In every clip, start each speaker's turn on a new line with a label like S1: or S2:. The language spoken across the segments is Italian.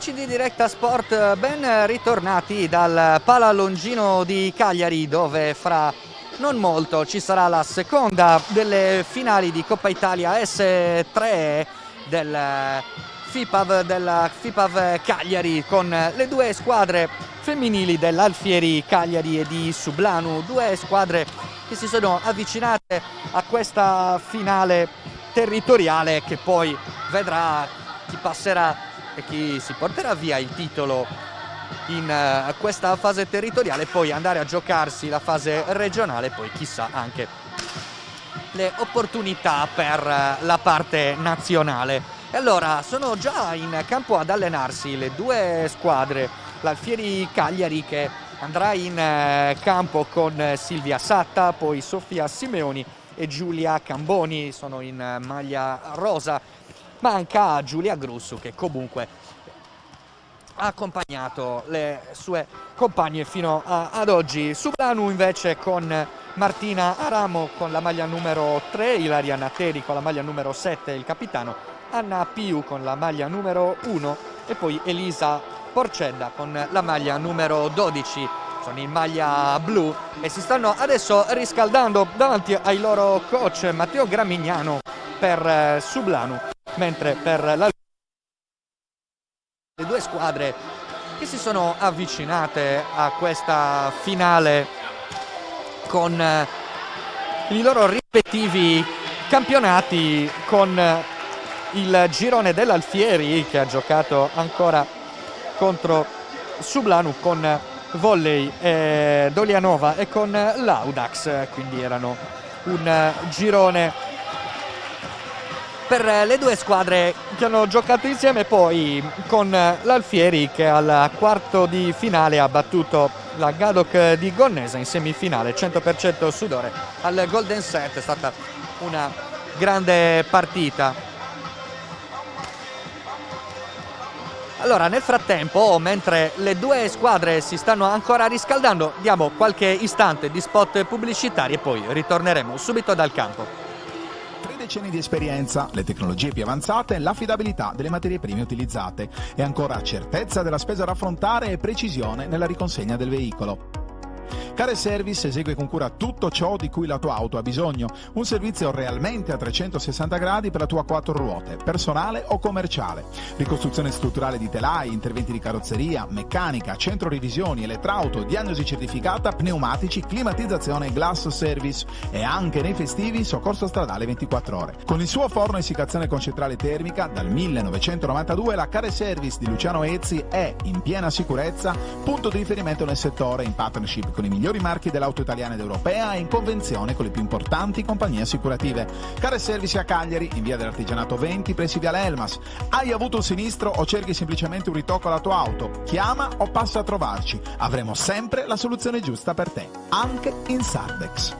S1: Amici di Directa Sport, ben ritornati dal Palalongino di Cagliari, dove fra non molto ci sarà la seconda delle finali di Coppa Italia S3 della FIPAV Cagliari, con le due squadre femminili dell'Alfieri Cagliari e di Sublanu, due squadre che si sono avvicinate a questa finale territoriale che poi vedrà chi passerà e chi si porterà via il titolo in questa fase territoriale, poi andare a giocarsi la fase regionale, poi chissà anche le opportunità per la parte nazionale. E allora sono già in campo ad allenarsi le due squadre, l'Alfieri Cagliari che andrà in campo con Silvia Satta, poi Sofia Simeoni e Giulia Camboni, sono in maglia rosa. Manca Giulia Grussu, che comunque ha accompagnato le sue compagne fino ad oggi. Sublanu invece con Martina Aramo con la maglia numero 3, Ilaria Nateri con la maglia numero 7, il capitano, Anna Piu con la maglia numero 1 e poi Elisa Porcedda con la maglia numero 12. Sono in maglia blu e si stanno adesso riscaldando davanti ai loro coach Matteo Gramignano per Sublanu, mentre per le due squadre che si sono avvicinate a questa finale con i loro rispettivi campionati, con il girone dell'Alfieri che ha giocato ancora contro Sublanu con Volley Dolianova e con l'Audax, quindi erano un girone per le due squadre che hanno giocato insieme, poi con l'Alfieri che al quarto di finale ha battuto la Gadok di Gonnesa in semifinale 100% sudore al Golden Set. È stata una grande partita. Allora, nel frattempo, mentre le due squadre si stanno ancora riscaldando, diamo qualche istante di spot pubblicitari e poi ritorneremo subito dal campo.
S2: 3 decenni di esperienza, le tecnologie più avanzate, l'affidabilità delle materie prime utilizzate e ancora certezza della spesa da affrontare e precisione nella riconsegna del veicolo. Care Service esegue con cura tutto ciò di cui la tua auto ha bisogno, un servizio realmente a 360 gradi per la tua 4 ruote, personale o commerciale. Ricostruzione strutturale di telai, interventi di carrozzeria, meccanica, centro revisioni, elettrauto, diagnosi certificata, pneumatici, climatizzazione e glass service e anche nei festivi soccorso stradale 24 ore. Con il suo forno a essiccazione con centrale termica dal 1992 la Care Service di Luciano Ezzi è in piena sicurezza punto di riferimento nel settore, in partnership con i migliori marchi dell'auto italiana ed europea e in convenzione con le più importanti compagnie assicurative. Care Service a Cagliari, in via dell'Artigianato 20, pressi viale Elmas. Hai avuto un sinistro o cerchi semplicemente un ritocco alla tua auto? Chiama o passa a trovarci. Avremo sempre la soluzione giusta per te, anche in Sardex.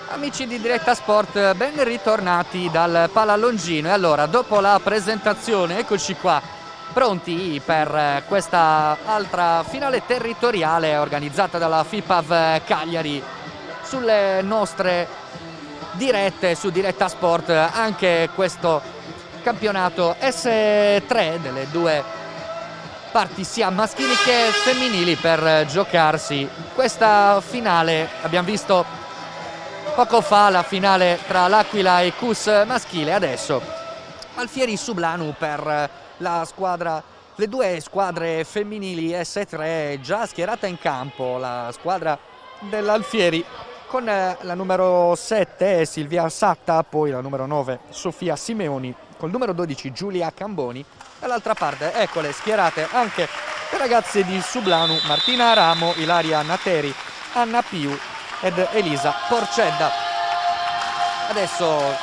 S1: Amici di Directa Sport, ben ritornati dal Palalongino. E allora, dopo la presentazione, eccoci qua, pronti per questa altra finale territoriale organizzata dalla FIPAV Cagliari. Sulle nostre dirette, su Directa Sport, anche questo campionato S3 delle due parti sia maschili che femminili per giocarsi questa finale. Abbiamo visto poco fa la finale tra l'Aquila e Cus maschile, adesso Alfieri Sublanu per le due squadre femminili S3 già schierata in campo. La squadra dell'Alfieri con la numero 7 Silvia Satta, poi la numero 9 Sofia Simeoni, col numero 12 Giulia Camboni. Dall'altra parte eccole schierate anche le ragazze di Sublanu, Martina Aramo, Ilaria Nateri, Anna Piu ed Elisa Porcedda. Adesso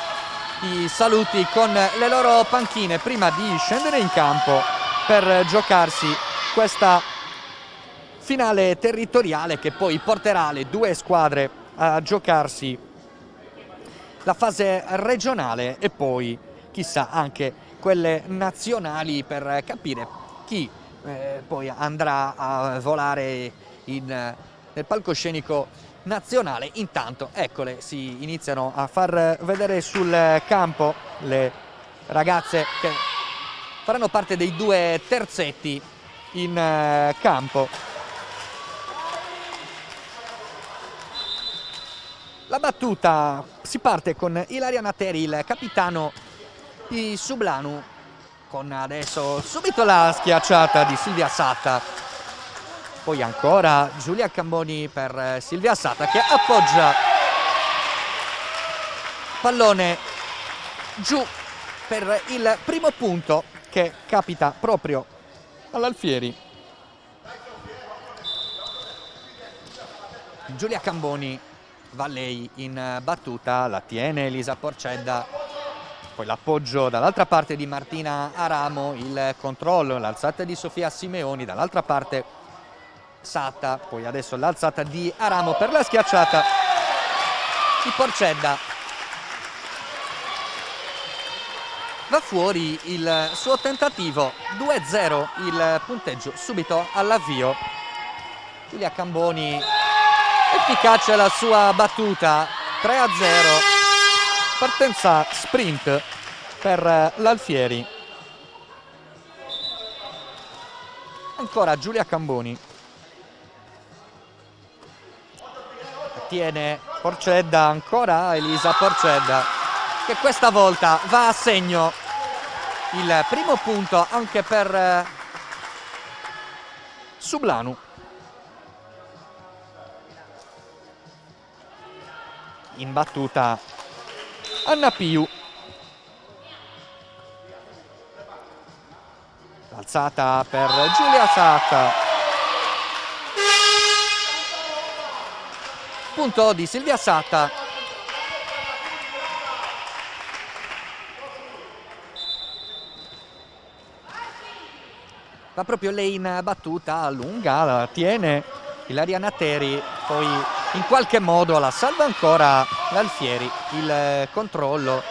S1: i saluti con le loro panchine prima di scendere in campo per giocarsi questa finale territoriale che poi porterà le due squadre a giocarsi la fase regionale e poi chissà anche quelle nazionali per capire chi poi andrà a volare nel palcoscenico nazionale. Intanto eccole, si iniziano a far vedere sul campo le ragazze che faranno parte dei due terzetti in campo. La battuta si parte con Ilaria Nateri, il capitano di Sublanu, con adesso subito la schiacciata di Silvia Satta. Poi ancora Giulia Camboni per Silvia Satta che appoggia pallone giù per il primo punto che capita proprio all'Alfieri. Giulia Camboni va lei in battuta, la tiene Elisa Porcedda, poi l'appoggio dall'altra parte di Martina Aramo, il controllo, l'alzata di Sofia Simeoni, dall'altra parte Satta, poi adesso l'alzata di Aramo per la schiacciata di Porcedda. Va fuori il suo tentativo, 2-0 il punteggio subito all'avvio. Giulia Camboni efficace la sua battuta, 3-0, partenza sprint per l'Alfieri. Ancora Giulia Camboni, tiene Porcedda, ancora Elisa Porcedda che questa volta va a segno il primo punto anche per Sublanu. In battuta Anna Piu, alzata per Giulia Satta, punto di Silvia Satta. Va proprio lei in battuta lunga, la tiene Ilaria Nateri, poi in qualche modo la salva ancora l'Alfieri. Il controllo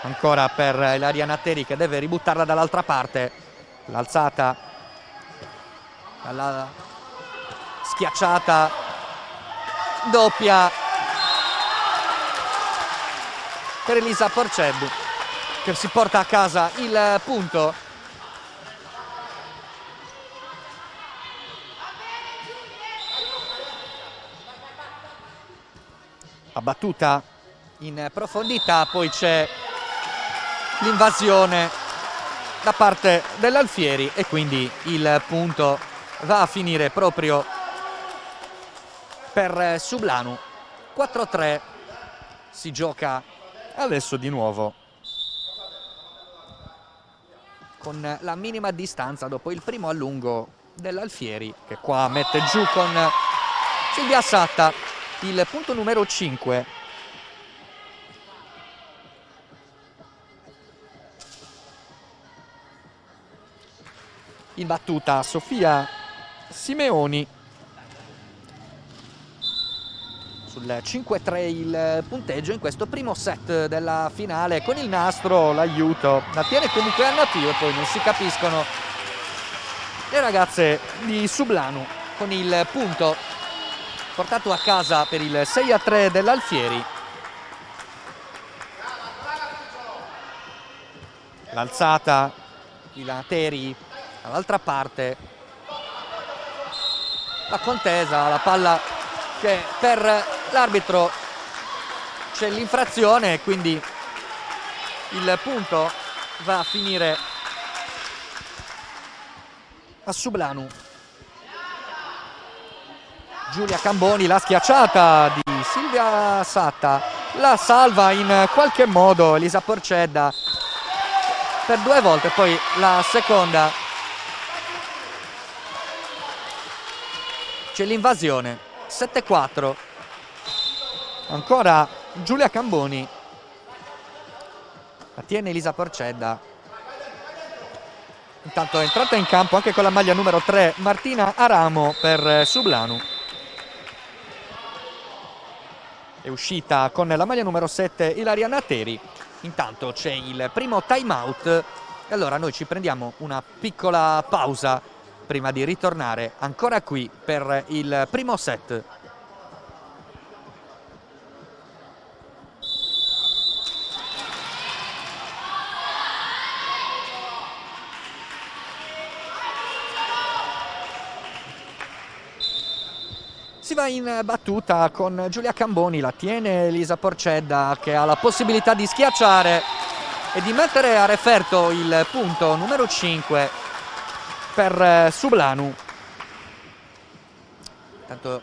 S1: ancora per Ilaria Nateri che deve ributtarla dall'altra parte. L'alzata, la schiacciata doppia per Elisa Porceddu che si porta a casa il punto. La battuta in profondità, poi c'è l'invasione da parte dell'Alfieri e quindi il punto va a finire proprio per Sublanu. 4-3 si gioca adesso di nuovo con la minima distanza dopo il primo allungo dell'Alfieri che qua mette giù con Silvia Satta il punto numero 5. In battuta Sofia Simeoni. Sul 5-3 il punteggio in questo primo set della finale. Con il nastro l'aiuto la tiene comunque Anna Pio e poi non si capiscono le ragazze di Sublanu con il punto portato a casa per il 6-3 dell'Alfieri. L'alzata di Nateri dall'altra parte, la contesa, la palla che per l'arbitro c'è l'infrazione, quindi il punto va a finire a Sublanu. Giulia Camboni, la schiacciata di Silvia Satta la salva in qualche modo Elisa Porcedda per 2 volte, poi la seconda c'è l'invasione. 7-4, ancora Giulia Camboni, la tiene Elisa Porcedda. Intanto è entrata in campo anche con la maglia numero 3 Martina Aramo per Sublanu. È uscita con la maglia numero 7 Ilaria Nateri. Intanto c'è il primo time out e allora noi ci prendiamo una piccola pausa prima di ritornare ancora qui per il primo set. Si va in battuta con Giulia Camboni, la tiene Elisa Porcedda che ha la possibilità di schiacciare e di mettere a referto il punto numero 5 per Sublanu. Intanto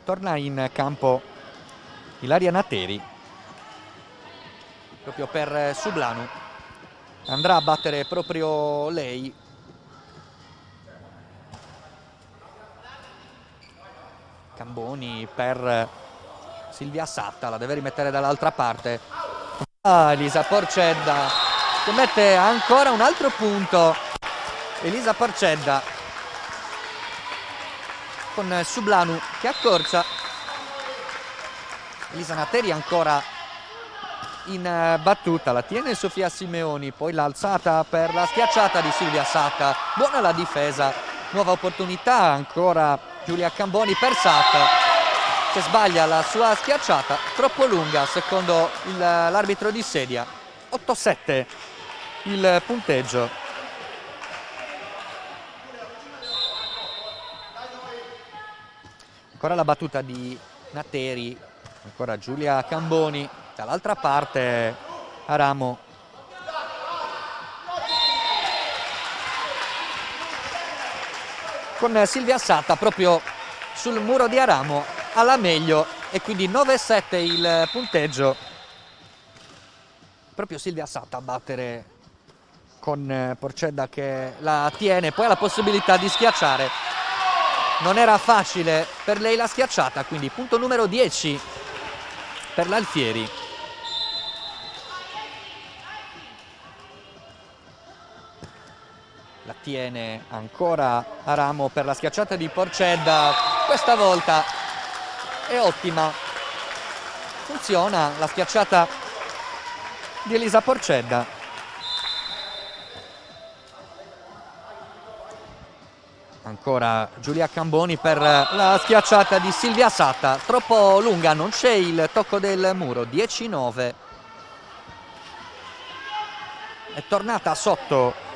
S1: torna in campo Ilaria Nateri proprio per Sublanu. Andrà a battere proprio lei. Camboni per Silvia Satta, la deve rimettere dall'altra parte. Elisa Porcedda che mette ancora un altro punto. Elisa Porcedda con Sublanu che accorcia. Elisa Nateri ancora in battuta, la tiene Sofia Simeoni, poi l'alzata per la schiacciata di Silvia Satta. Buona la difesa, nuova opportunità ancora Giulia Camboni per Satta che sbaglia la sua schiacciata, troppo lunga secondo l'arbitro di sedia. 8-7 il punteggio. Ancora la battuta di Nateri, ancora Giulia Camboni, dall'altra parte Aramo. Con Silvia Satta proprio sul muro di Aramo alla meglio e quindi 9-7 il punteggio. Proprio Silvia Satta a battere con Porcedda che la tiene, poi ha la possibilità di schiacciare. Non era facile per lei la schiacciata, quindi punto numero 10 per l'Alfieri. La tiene ancora Aramo per la schiacciata di Porcedda, questa volta è ottima, funziona la schiacciata di Elisa Porcedda. Ancora Giulia Camboni per la schiacciata di Silvia Satta, troppo lunga, non c'è il tocco del muro. 10-9, è tornata sotto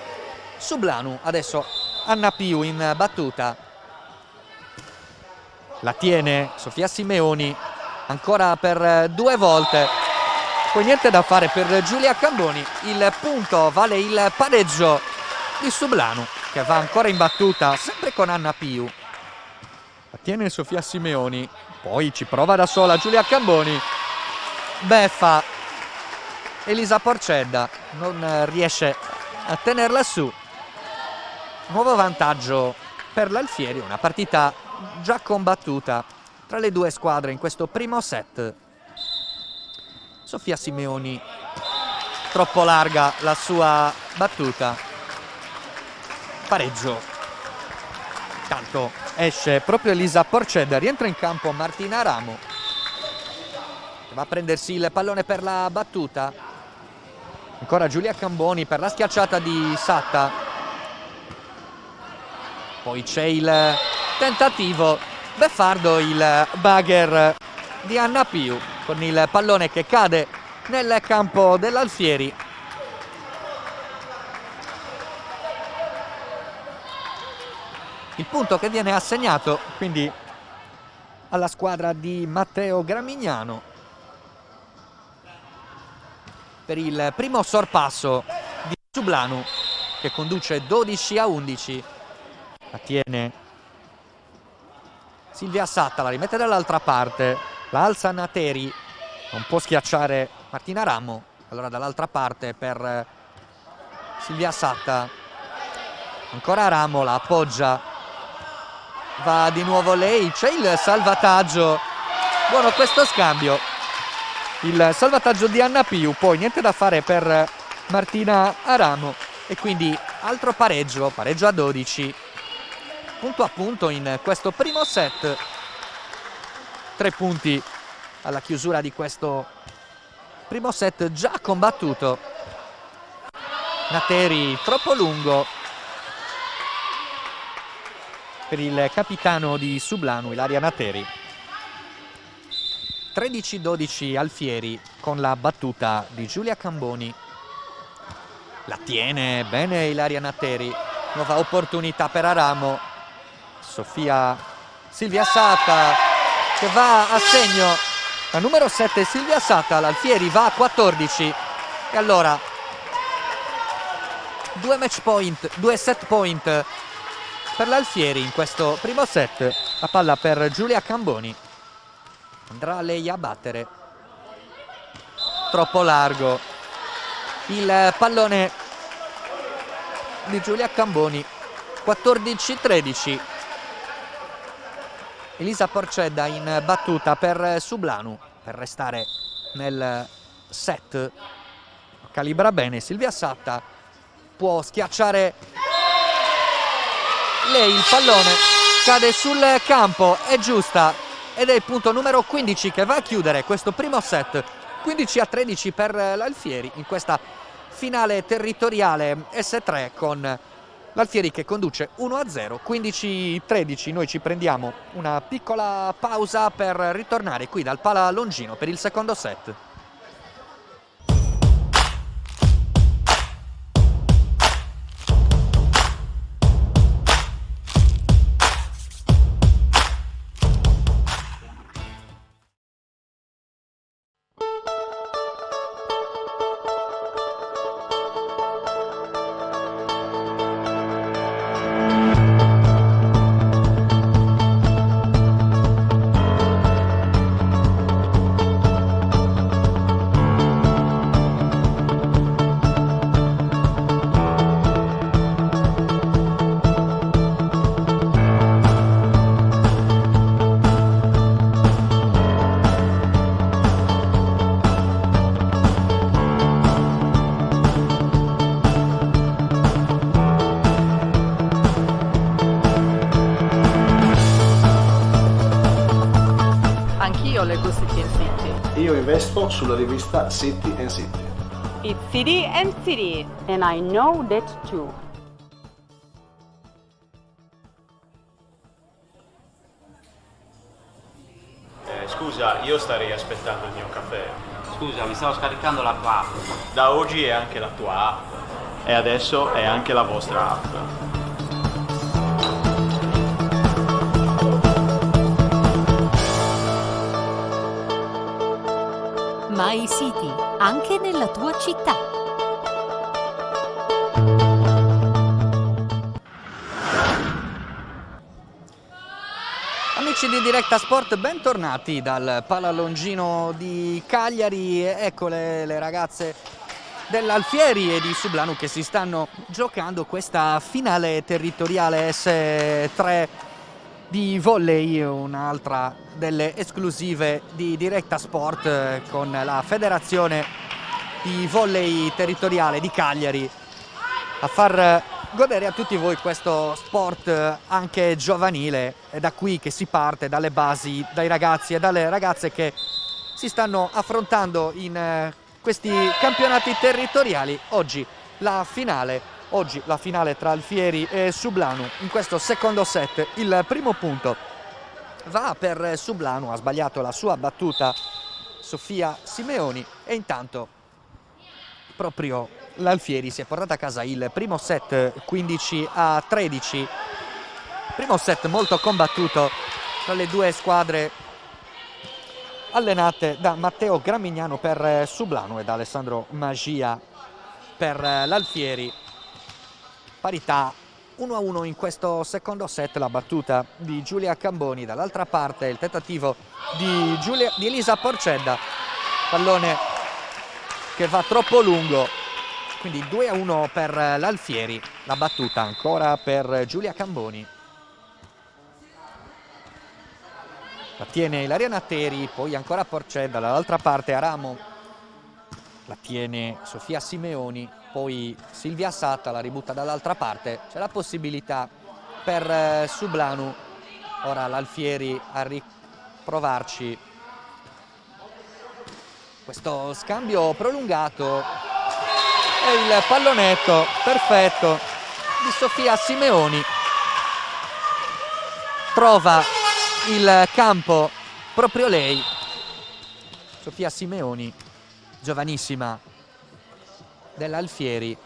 S1: Sublanu, adesso Anna Piu in battuta, la tiene Sofia Simeoni ancora per 2 volte, poi niente da fare per Giulia Camboni, il punto vale il pareggio di Sublanu che va ancora in battuta sempre con Anna Piu, la tiene Sofia Simeoni, poi ci prova da sola Giulia Camboni, beffa Elisa Porcedda, non riesce a tenerla su. Nuovo vantaggio per l'Alfieri, una partita già combattuta tra le due squadre in questo primo set. Sofia Simeoni, troppo larga la sua battuta. Pareggio. Tanto esce proprio Elisa Porcedda, rientra in campo Martina Aramo, che va a prendersi il pallone per la battuta. Ancora Giulia Camboni per la schiacciata di Satta. Poi c'è il tentativo beffardo, il bugger di Anna Piu con il pallone che cade nel campo dell'Alfieri. Il punto che viene assegnato quindi alla squadra di Matteo Gramignano per il primo sorpasso di Sublanu che conduce 12-11. La tiene Silvia Satta, la rimette dall'altra parte, La alza Nateri, non può schiacciare Martina Ramo. Allora dall'altra parte per Silvia Satta, ancora Ramo, la appoggia, va di nuovo lei, c'è il salvataggio, buono questo scambio, il salvataggio di Anna Piu, poi niente da fare per Martina Ramo e quindi altro pareggio a 12, punto a punto in questo primo set, 3 punti alla chiusura di questo primo set già combattuto. Nateri troppo lungo per il capitano di Sublanu, Ilaria Nateri. 13-12 Alfieri con la battuta di Giulia Camboni. La tiene bene Ilaria Nateri, nuova opportunità per Aramo. Silvia Satta che va a segno, la numero 7 Silvia Satta, l'Alfieri va a 14 e allora 2 match point, 2 set point per l'Alfieri in questo primo set. La palla per Giulia Camboni, andrà lei a battere, troppo largo il pallone di Giulia Camboni. 14-13 Elisa Porcedda in battuta per Sublanu per restare nel set. Calibra bene Silvia Satta, può schiacciare lei, il pallone cade sul campo, è giusta ed è il punto numero 15 che va a chiudere questo primo set. 15-13 per l'Alfieri in questa finale territoriale S3 con l'Alfieri che conduce 1-0. 15-13 noi ci prendiamo una piccola pausa per ritornare qui dal Pala Longino per il secondo set.
S3: Anch'io leggo City and City.
S4: Io investo sulla rivista City and City.
S5: It's City and City.
S6: And I know that too.
S7: Scusa, io starei aspettando il mio caffè.
S8: Scusa, mi stavo scaricando la tua app.
S7: Da oggi è anche la tua app. E adesso è anche la vostra app.
S9: My City, anche nella tua città.
S1: Amici di Directa Sport, bentornati dal Pala Longino di Cagliari. Eccole le ragazze dell'Alfieri e di Sublanu che si stanno giocando questa finale territoriale S3 di volley, un'altra delle esclusive di Directa Sport con la federazione di volley territoriale di Cagliari a far godere a tutti voi questo sport anche giovanile. È da qui che si parte, dalle basi, dai ragazzi e dalle ragazze che si stanno affrontando in questi campionati territoriali. Oggi la finale tra Alfieri e Sublanu in questo secondo set. Il primo punto va per Sublanu, ha sbagliato la sua battuta Sofia Simeoni e intanto proprio l'Alfieri si è portata a casa il primo set 15-13. Primo set molto combattuto tra le due squadre allenate da Matteo Gramignano per Sublanu e da Alessandro Magia per l'Alfieri. Parità 1-1 in questo secondo set, la battuta di Giulia Camboni. Dall'altra parte il tentativo di Elisa Porcedda, pallone che va troppo lungo, quindi 2-1 per l'Alfieri, la battuta ancora per Giulia Camboni. La tiene Ilaria Nateri, poi ancora Porcedda, dall'altra parte Aramo, la tiene Sofia Simeoni, poi Silvia Satta la ributta dall'altra parte. C'è la possibilità per Sublanu, ora l'Alfieri a riprovarci. Questo scambio prolungato e il pallonetto perfetto di Sofia Simeoni trova il campo proprio lei, Sofia Simeoni, giovanissima dell'Alfieri.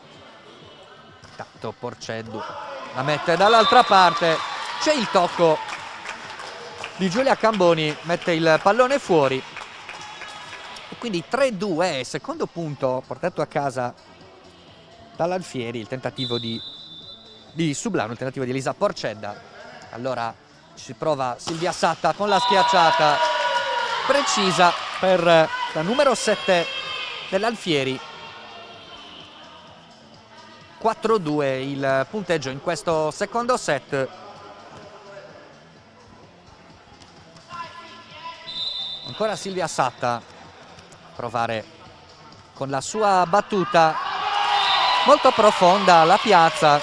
S1: Tanto Porceddu la mette dall'altra parte, c'è il tocco di Giulia Camboni, mette il pallone fuori e quindi 3-2, secondo punto portato a casa dall'Alfieri. Il tentativo di Sublanu, il tentativo di Elisa Porcedda. Allora ci prova Silvia Satta con la schiacciata precisa per la numero 7 dell'Alfieri. 4-2 il punteggio in questo secondo set. Ancora Silvia Satta, provare con la sua battuta molto profonda la piazza,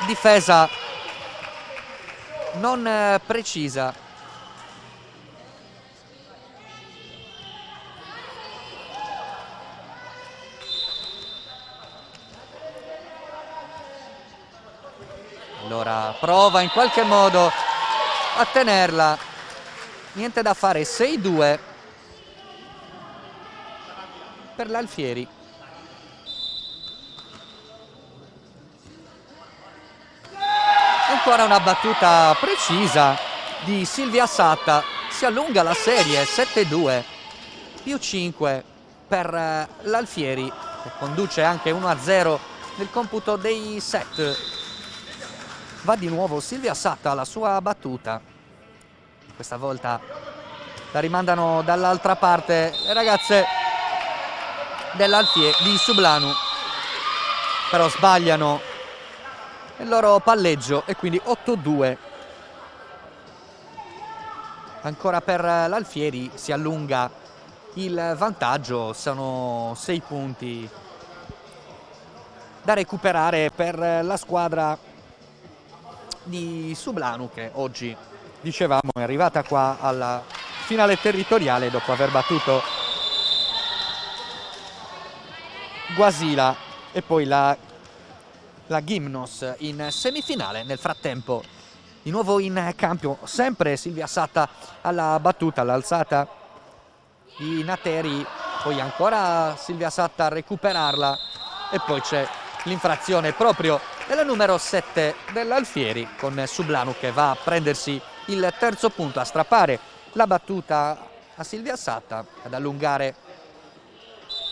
S1: difesa non precisa. Allora prova in qualche modo a tenerla, niente da fare, 6-2 per l'Alfieri. Ancora una battuta precisa di Silvia Satta, si allunga la serie, 7-2 più 5 per l'Alfieri, che conduce anche 1-0 nel computo dei set. Va di nuovo Silvia Satta alla sua battuta, questa volta la rimandano dall'altra parte le ragazze dell'Alfieri di Sublanu, però sbagliano il loro palleggio e quindi 8-2 ancora per l'Alfieri. Si allunga il vantaggio, sono 6 punti da recuperare per la squadra di Sublanu, che oggi, dicevamo, è arrivata qua alla finale territoriale dopo aver battuto Guasila e poi la Gimnos in semifinale. Nel frattempo di nuovo in campo sempre Silvia Satta alla battuta, all'alzata di Nateri, poi ancora Silvia Satta a recuperarla e poi c'è l'infrazione proprio della numero 7 dell'Alfieri, con Sublanu che va a prendersi il terzo punto, a strappare la battuta a Silvia Satta, ad allungare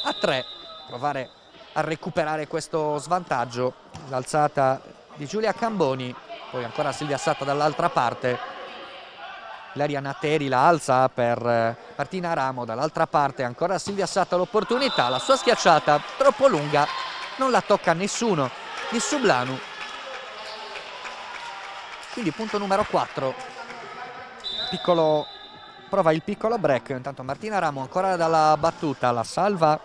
S1: a 3, provare a recuperare questo svantaggio. L'alzata di Giulia Camboni, poi ancora Silvia Satta dall'altra parte, Ilaria Nateri la alza per Martina Aramo, dall'altra parte ancora Silvia Satta l'opportunità, la sua schiacciata troppo lunga, non la tocca nessuno di Sublanu, quindi punto numero 4. Prova il piccolo break, intanto Martina Aramo ancora dalla battuta, la salva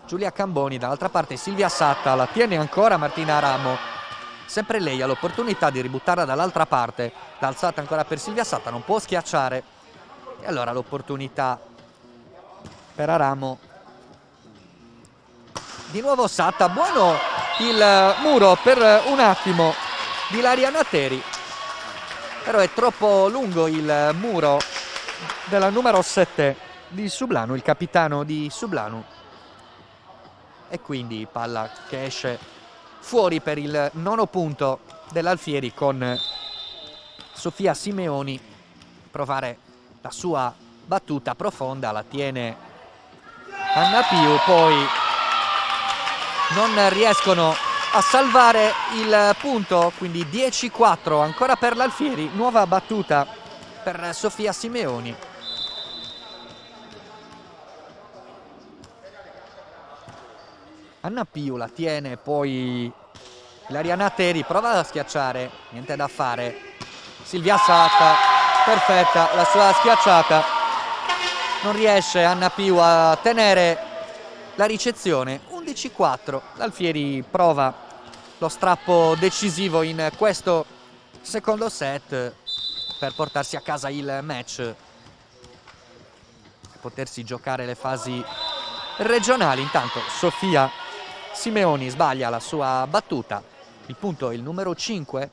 S1: Giulia Camboni, dall'altra parte Silvia Satta, la tiene ancora Martina Aramo, sempre lei ha l'opportunità di ributtarla dall'altra parte, l'alzata ancora per Silvia Satta, non può schiacciare e allora l'opportunità per Aramo. Di nuovo Satta, buono il muro per un attimo di Ilaria Nateri, però è troppo lungo il muro della numero 7 di Sublanu, il capitano di Sublanu, e quindi palla che esce fuori per il nono punto dell'Alfieri, con Sofia Simeoni provare la sua battuta profonda, la tiene Anna Piu, poi non riescono a salvare il punto, quindi 10-4 ancora per l'Alfieri, nuova battuta per Sofia Simeoni. Anna Piu la tiene, poi Ilaria Nateri prova a schiacciare, niente da fare. Silvia Satta, perfetta la sua schiacciata, non riesce Anna Piu a tenere la ricezione. 11-4, l'Alfieri prova lo strappo decisivo in questo secondo set per portarsi a casa il match e potersi giocare le fasi regionali. Intanto Sofia Simeoni sbaglia la sua battuta, il punto è il numero 5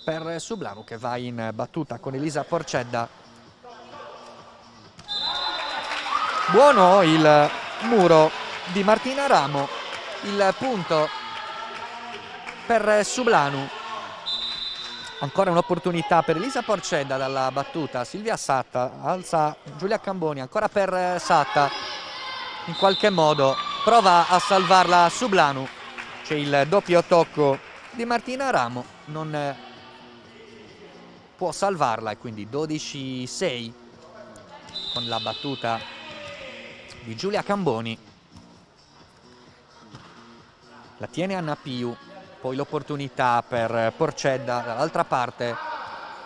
S1: per Sublanu, che va in battuta con Elisa Porcedda. Buono il muro di Martina Ramo, il punto per Sublanu. Ancora un'opportunità per Elisa Porcedda dalla battuta. Silvia Satta alza Giulia Camboni, ancora per Satta, in qualche modo prova a salvarla Sublanu. C'è il doppio tocco di Martina Ramo, non può salvarla e quindi 12-6 con la battuta di Giulia Camboni. La tiene Anna Piu, poi l'opportunità per Porcedda dall'altra parte,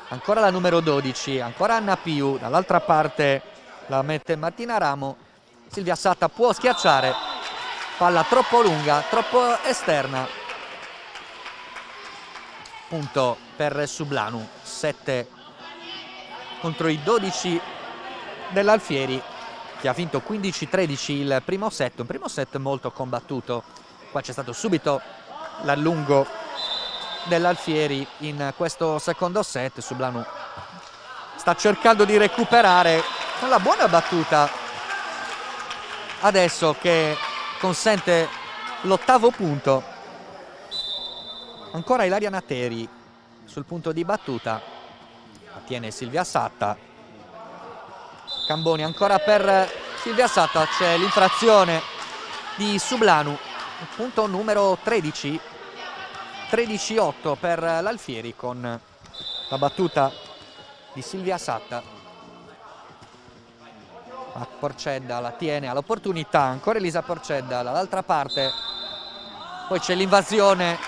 S1: ancora la numero 12, ancora Anna Piu, dall'altra parte la mette Martina Ramo. Silvia Satta può schiacciare, palla troppo lunga, troppo esterna. Punto per Sublanu, 7 contro i 12 dell'Alfieri, che ha vinto 15-13 il primo set, un primo set molto combattuto. Qua c'è stato subito l'allungo dell'Alfieri in questo secondo set. Sublanu sta cercando di recuperare con la buona battuta adesso, che consente l'8º punto. Ancora Ilaria Nateri sul punto di battuta, la tiene Silvia Satta. Camboni ancora per Silvia Satta, c'è l'infrazione di Sublanu, punto numero 13, 13-8 per l'Alfieri con la battuta di Silvia Satta. Porcedda la tiene all'opportunità, ancora Elisa Porcedda dall'altra parte, poi c'è l'invasione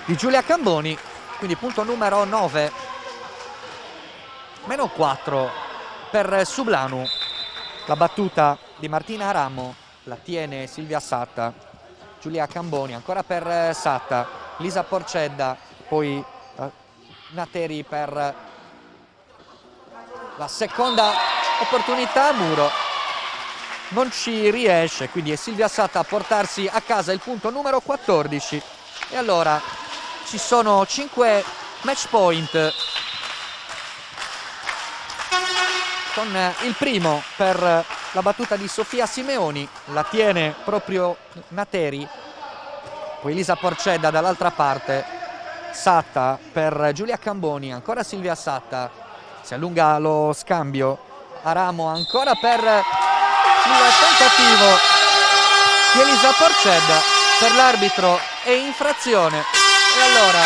S1: di Giulia Camboni, quindi punto numero 9, meno 4 per Sublanu. La battuta di Martina Ramo la tiene Silvia Satta, Giulia Camboni ancora per Satta, Elisa Porcedda, poi Nateri per la seconda opportunità a muro, non ci riesce, quindi è Silvia Satta a portarsi a casa il punto numero 14. E allora ci sono 5 match point, con il primo per la battuta di Sofia Simeoni, la tiene proprio Nateri, poi Elisa Porcedda dall'altra parte, Satta per Giulia Camboni, ancora Silvia Satta, si allunga lo scambio a Ramo, ancora per il tentativo di Elisa Porcedda, per l'arbitro è infrazione. E allora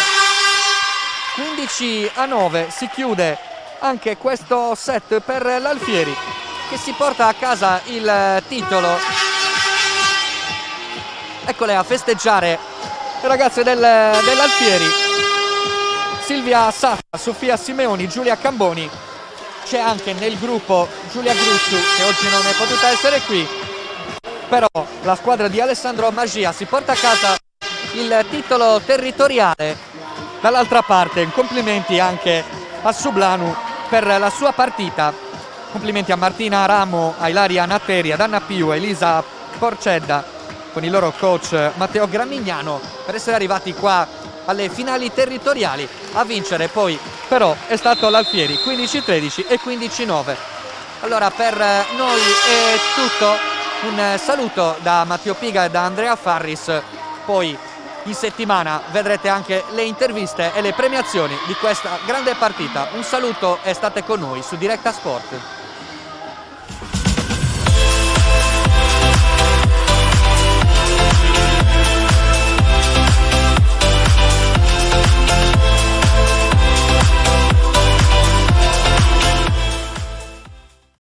S1: 15-9 si chiude anche questo set per l'Alfieri, che si porta a casa il titolo. Eccole a festeggiare le ragazze dell'Alfieri. Silvia Satta, Sofia Simeoni, Giulia Camboni. C'è anche nel gruppo Giulia Grussu, che oggi non è potuta essere qui, però la squadra di Alessandro Magia si porta a casa il titolo territoriale. Dall'altra parte complimenti anche a Sublanu per la sua partita, complimenti a Martina Ramo, a Ilaria Nateri, ad Anna Piu, a Elisa Porcedda, con il loro coach Matteo Gramignano, per essere arrivati qua alle finali territoriali. A vincere poi però è stato l'Alfieri, 15-13 e 15-9. Allora per noi è tutto, un saluto da Matteo Piga e da Andrea Farris, poi in settimana vedrete anche le interviste e le premiazioni di questa grande partita. Un saluto e state con noi su Directa Sport.